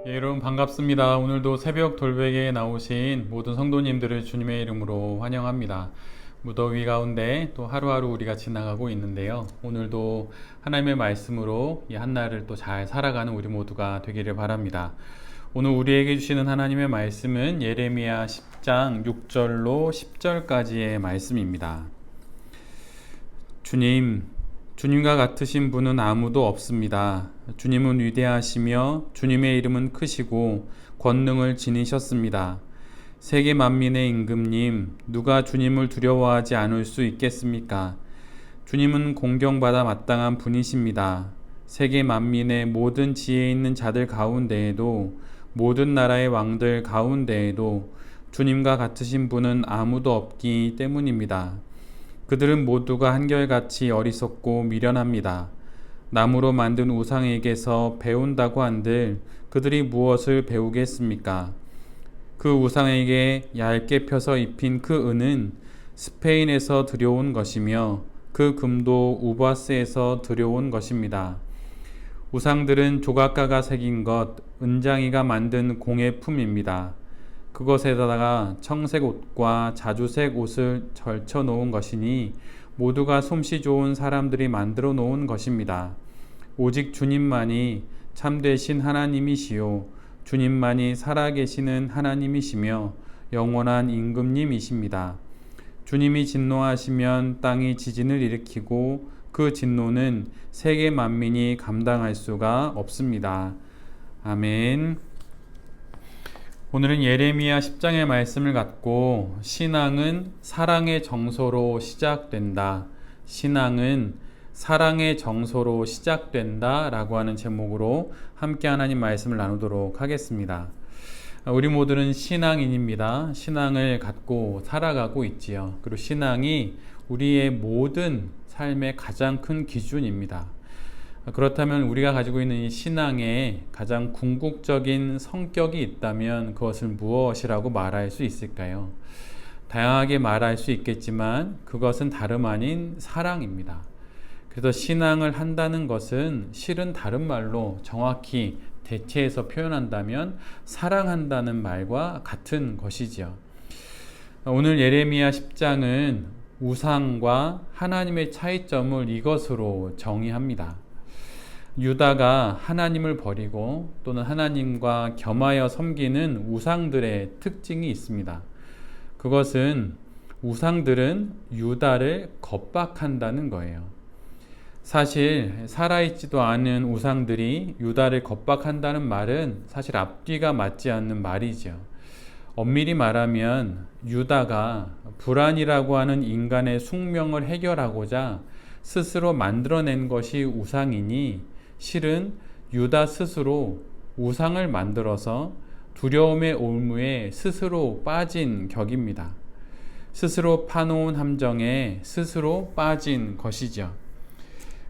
예, 여러분 반갑습니다. 오늘도 새벽 돌베개에 나오신 모든 성도님들을 주님의 이름으로 환영합니다. 무더위 가운데 또 하루하루 우리가 지나가고 있는데요. 오늘도 하나님의 말씀으로 이 한날을 또 잘 살아가는 우리 모두가 되기를 바랍니다. 오늘 우리에게 주시는 하나님의 말씀은 예레미야 10장 6절로 10절까지의 말씀입니다. 주님과 같으신 분은 아무도 없습니다. 주님은 위대하시며 주님의 이름은 크시고 권능을 지니셨습니다. 세계 만민의 임금님, 누가 주님을 두려워하지 않을 수 있겠습니까? 주님은 공경받아 마땅한 분이십니다. 세계 만민의 모든 지혜 있는 자들 가운데에도, 모든 나라의 왕들 가운데에도 주님과 같으신 분은 아무도 없기 때문입니다. 그들은 모두가 한결같이 어리석고 미련합니다. 나무로 만든 우상에게서 배운다고 한들 그들이 무엇을 배우겠습니까? 그 우상에게 얇게 펴서 입힌 그 은은 스페인에서 들여온 것이며 그 금도 우바스에서 들여온 것입니다. 우상들은 조각가가 새긴 것, 은장이가 만든 공예 품입니다. 그것에다가 청색 옷과 자주색 옷을 걸쳐 놓은 것이니 모두가 솜씨 좋은 사람들이 만들어 놓은 것입니다. 오직 주님만이 참되신 하나님이시요 주님만이 살아계시는 하나님이시며 영원한 임금님이십니다. 주님이 진노하시면 땅이 지진을 일으키고 그 진노는 세계 만민이 감당할 수가 없습니다. 아멘. 오늘은 예레미야 10장의 말씀을 갖고 신앙은 사랑의 정서로 시작된다. 신앙은 사랑의 정서로 시작된다 라고 하는 제목으로 함께 하나님 말씀을 나누도록 하겠습니다. 우리 모두는 신앙인입니다. 신앙을 갖고 살아가고 있지요. 그리고 신앙이 우리의 모든 삶의 가장 큰 기준입니다. 그렇다면 우리가 가지고 있는 이 신앙에 가장 궁극적인 성격이 있다면 그것은 무엇이라고 말할 수 있을까요? 다양하게 말할 수 있겠지만 그것은 다름 아닌 사랑입니다. 그래서 신앙을 한다는 것은 실은 다른 말로 정확히 대체해서 표현한다면 사랑한다는 말과 같은 것이지요. 오늘 예레미야 10장은 우상과 하나님의 차이점을 이것으로 정의합니다. 유다가 하나님을 버리고 또는 하나님과 겸하여 섬기는 우상들의 특징이 있습니다. 그것은 우상들은 유다를 겁박한다는 거예요. 사실 살아있지도 않은 우상들이 유다를 겁박한다는 말은 사실 앞뒤가 맞지 않는 말이죠. 엄밀히 말하면 유다가 불안이라고 하는 인간의 숙명을 해결하고자 스스로 만들어낸 것이 우상이니 실은 유다 스스로 우상을 만들어서 두려움의 올무에 스스로 빠진 격입니다. 스스로 파놓은 함정에 스스로 빠진 것이죠.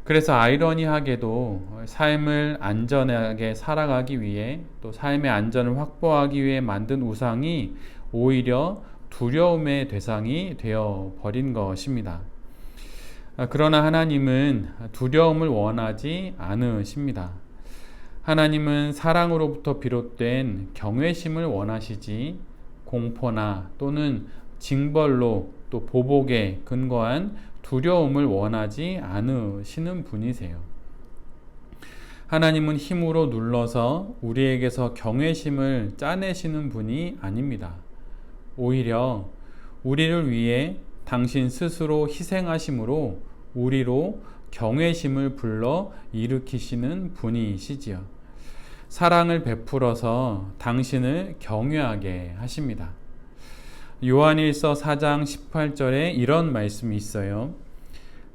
그래서 아이러니하게도 삶을 안전하게 살아가기 위해 또 삶의 안전을 확보하기 위해 만든 우상이 오히려 두려움의 대상이 되어 버린 것입니다. 그러나 하나님은 두려움을 원하지 않으십니다. 하나님은 사랑으로부터 비롯된 경외심을 원하시지 공포나 또는 징벌로 또 보복에 근거한 두려움을 원하지 않으시는 분이세요. 하나님은 힘으로 눌러서 우리에게서 경외심을 짜내시는 분이 아닙니다. 오히려 우리를 위해 당신 스스로 희생하심으로 우리로 경외심을 불러 일으키시는 분이시지요. 사랑을 베풀어서 당신을 경외하게 하십니다. 요한일서 4장 18절에 이런 말씀이 있어요.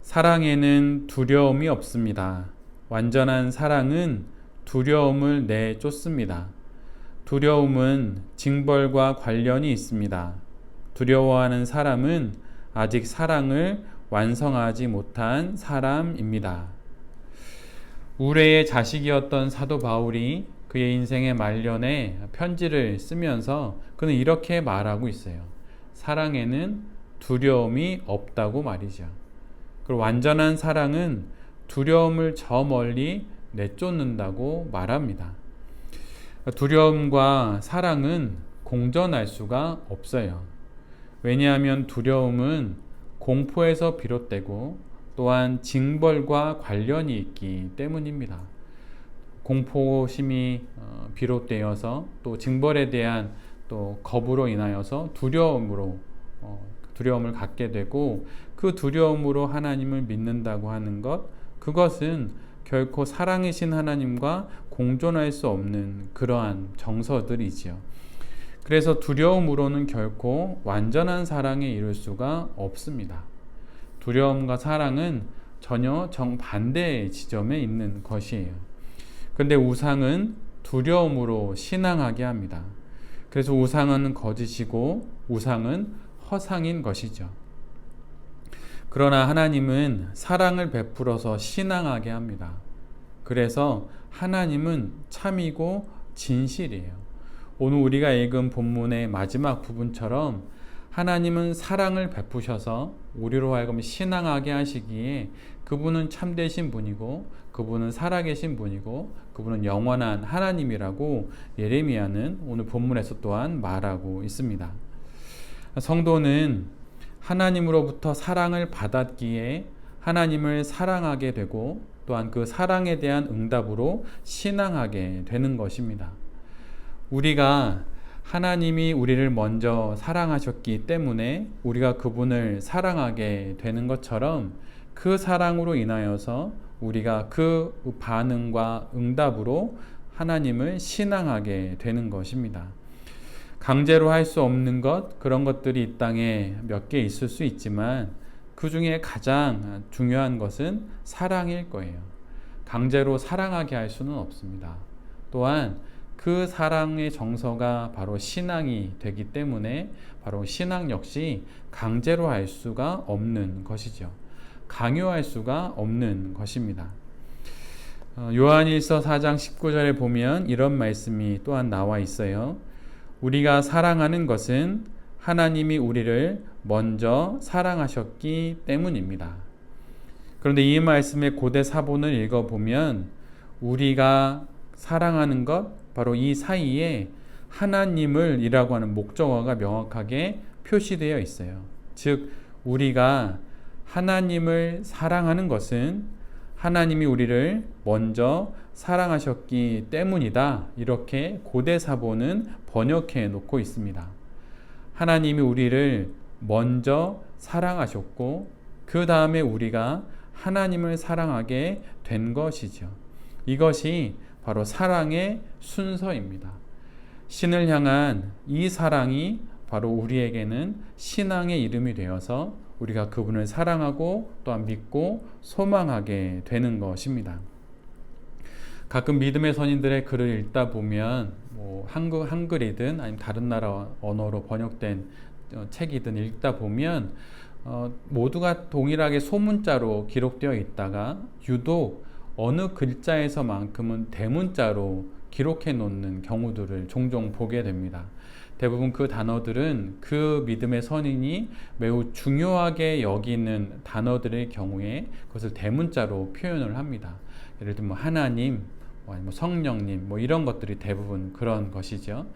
사랑에는 두려움이 없습니다. 완전한 사랑은 두려움을 내쫓습니다. 두려움은 징벌과 관련이 있습니다. 두려워하는 사람은 아직 사랑을 완성하지 못한 사람입니다. 우레의 자식이었던 사도 바울이 그의 인생의 말년에 편지를 쓰면서 그는 이렇게 말하고 있어요. 사랑에는 두려움이 없다고 말이죠. 그리고 완전한 사랑은 두려움을 저 멀리 내쫓는다고 말합니다. 두려움과 사랑은 공존할 수가 없어요. 왜냐하면 두려움은 공포에서 비롯되고 또한 징벌과 관련이 있기 때문입니다. 공포심이 비롯되어서 또 징벌에 대한 또 겁으로 인하여서 두려움을 갖게 되고 그 두려움으로 하나님을 믿는다고 하는 것, 그것은 결코 사랑이신 하나님과 공존할 수 없는 그러한 정서들이지요. 그래서 두려움으로는 결코 완전한 사랑에 이룰 수가 없습니다. 두려움과 사랑은 전혀 정반대의 지점에 있는 것이에요. 그런데 우상은 두려움으로 신앙하게 합니다. 그래서 우상은 거짓이고 우상은 허상인 것이죠. 그러나 하나님은 사랑을 베풀어서 신앙하게 합니다. 그래서 하나님은 참이고 진실이에요. 오늘 우리가 읽은 본문의 마지막 부분처럼 하나님은 사랑을 베푸셔서 우리로 하여금 신앙하게 하시기에 그분은 참되신 분이고 그분은 살아계신 분이고 그분은 영원한 하나님이라고 예레미야는 오늘 본문에서 또한 말하고 있습니다. 성도는 하나님으로부터 사랑을 받았기에 하나님을 사랑하게 되고 또한 그 사랑에 대한 응답으로 신앙하게 되는 것입니다. 우리가 하나님이 우리를 먼저 사랑하셨기 때문에 우리가 그분을 사랑하게 되는 것처럼 그 사랑으로 인하여서 우리가 그 반응과 응답으로 하나님을 신앙하게 되는 것입니다. 강제로 할 수 없는 것, 그런 것들이 이 땅에 몇 개 있을 수 있지만 그 중에 가장 중요한 것은 사랑일 거예요. 강제로 사랑하게 할 수는 없습니다. 또한 그 사랑의 정서가 바로 신앙이 되기 때문에 바로 신앙 역시 강제로 할 수가 없는 것이죠. 강요할 수가 없는 것입니다. 요한일서 4장 19절에 보면 이런 말씀이 또한 나와 있어요. 우리가 사랑하는 것은 하나님이 우리를 먼저 사랑하셨기 때문입니다. 그런데 이 말씀의 고대 사본을 읽어보면 우리가 사랑하는 것, 바로 이 사이에 하나님을 이라고 하는 목적어가 명확하게 표시되어 있어요. 즉 우리가 하나님을 사랑하는 것은 하나님이 우리를 먼저 사랑하셨기 때문이다. 이렇게 고대 사본은 번역해 놓고 있습니다. 하나님이 우리를 먼저 사랑하셨고 그 다음에 우리가 하나님을 사랑하게 된 것이죠. 이것이 바로 사랑의 순서입니다. 신을 향한 이 사랑이 바로 우리에게는 신앙의 이름이 되어서 우리가 그분을 사랑하고 또한 믿고 소망하게 되는 것입니다. 가끔 믿음의 선인들의 글을 읽다 보면 한글이든 아니면 다른 나라 언어로 번역된 책이든 읽다 보면 모두가 동일하게 소문자로 기록되어 있다가 유독 어느 글자에서만큼은 대문자로 기록해 놓는 경우들을 종종 보게 됩니다. 대부분 그 단어들은 그 믿음의 선인이 매우 중요하게 여기는 단어들의 경우에 그것을 대문자로 표현을 합니다. 예를 들면 하나님, 아니면 성령님 이런 것들이 대부분 그런 것이죠.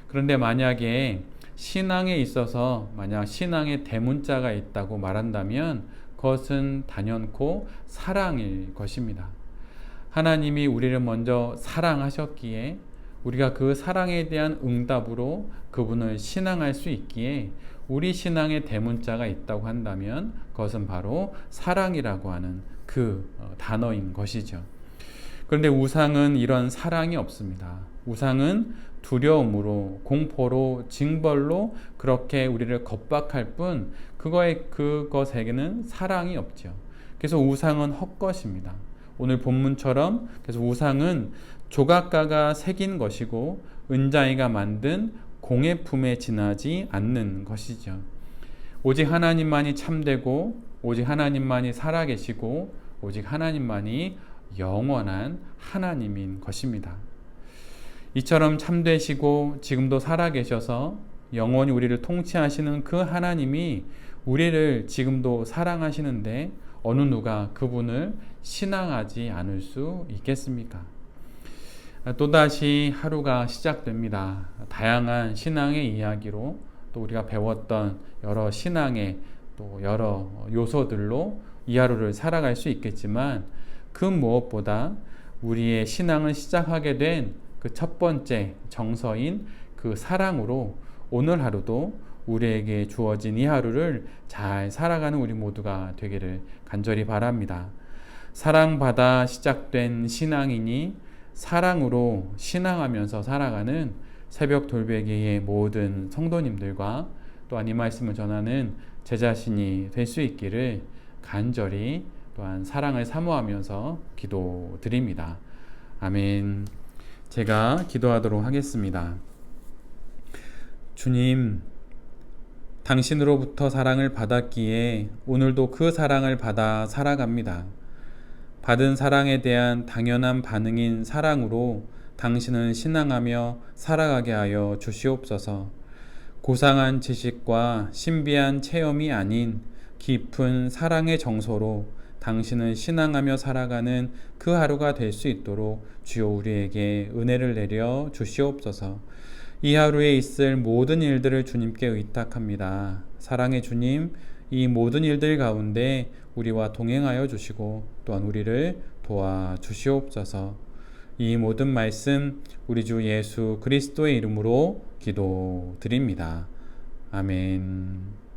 그런데 만약에 신앙에 있어서 만약 신앙에 대문자가 있다고 말한다면 그것은 단연코 사랑일 것입니다. 하나님이 우리를 먼저 사랑하셨기에 우리가 그 사랑에 대한 응답으로 그분을 신앙할 수 있기에 우리 신앙에 대문자가 있다고 한다면 그것은 바로 사랑이라고 하는 그 단어인 것이죠. 그런데 우상은 이런 사랑이 없습니다. 우상은 두려움으로, 공포로, 징벌로 그렇게 우리를 겁박할 뿐 그것에게는 사랑이 없죠. 그래서 우상은 헛것입니다. 오늘 본문처럼 그래서 우상은 조각가가 새긴 것이고 은장이가 만든 공의 품에 지나지 않는 것이죠. 오직 하나님만이 참되고 오직 하나님만이 살아계시고 오직 하나님만이 영원한 하나님인 것입니다. 이처럼 참되시고 지금도 살아계셔서 영원히 우리를 통치하시는 그 하나님이 우리를 지금도 사랑하시는데 어느 누가 그분을 신앙하지 않을 수 있겠습니까? 또다시 하루가 시작됩니다. 다양한 신앙의 이야기로 또 우리가 배웠던 여러 신앙의 또 여러 요소들로 이 하루를 살아갈 수 있겠지만 그 무엇보다 우리의 신앙을 시작하게 된 그 첫 번째 정서인 그 사랑으로 오늘 하루도 우리에게 주어진 이 하루를 잘 살아가는 우리 모두가 되기를 간절히 바랍니다. 사랑받아 시작된 신앙이니 사랑으로 신앙하면서 살아가는 새벽 돌베개의 모든 성도님들과 또한 이 말씀을 전하는 제 자신이 될 수 있기를 간절히 또한 사랑을 사모하면서 기도드립니다. 아멘. 제가 기도하도록 하겠습니다. 주님, 당신으로부터 사랑을 받았기에 오늘도 그 사랑을 받아 살아갑니다. 받은 사랑에 대한 당연한 반응인 사랑으로 당신을 신앙하며 살아가게 하여 주시옵소서. 고상한 지식과 신비한 체험이 아닌 깊은 사랑의 정서로 당신을 신앙하며 살아가는 그 하루가 될 수 있도록 주여 우리에게 은혜를 내려 주시옵소서. 이 하루에 있을 모든 일들을 주님께 의탁합니다. 사랑의 주님, 이 모든 일들 가운데 우리와 동행하여 주시고 또한 우리를 도와 주시옵소서. 이 모든 말씀 우리 주 예수 그리스도의 이름으로 기도드립니다. 아멘.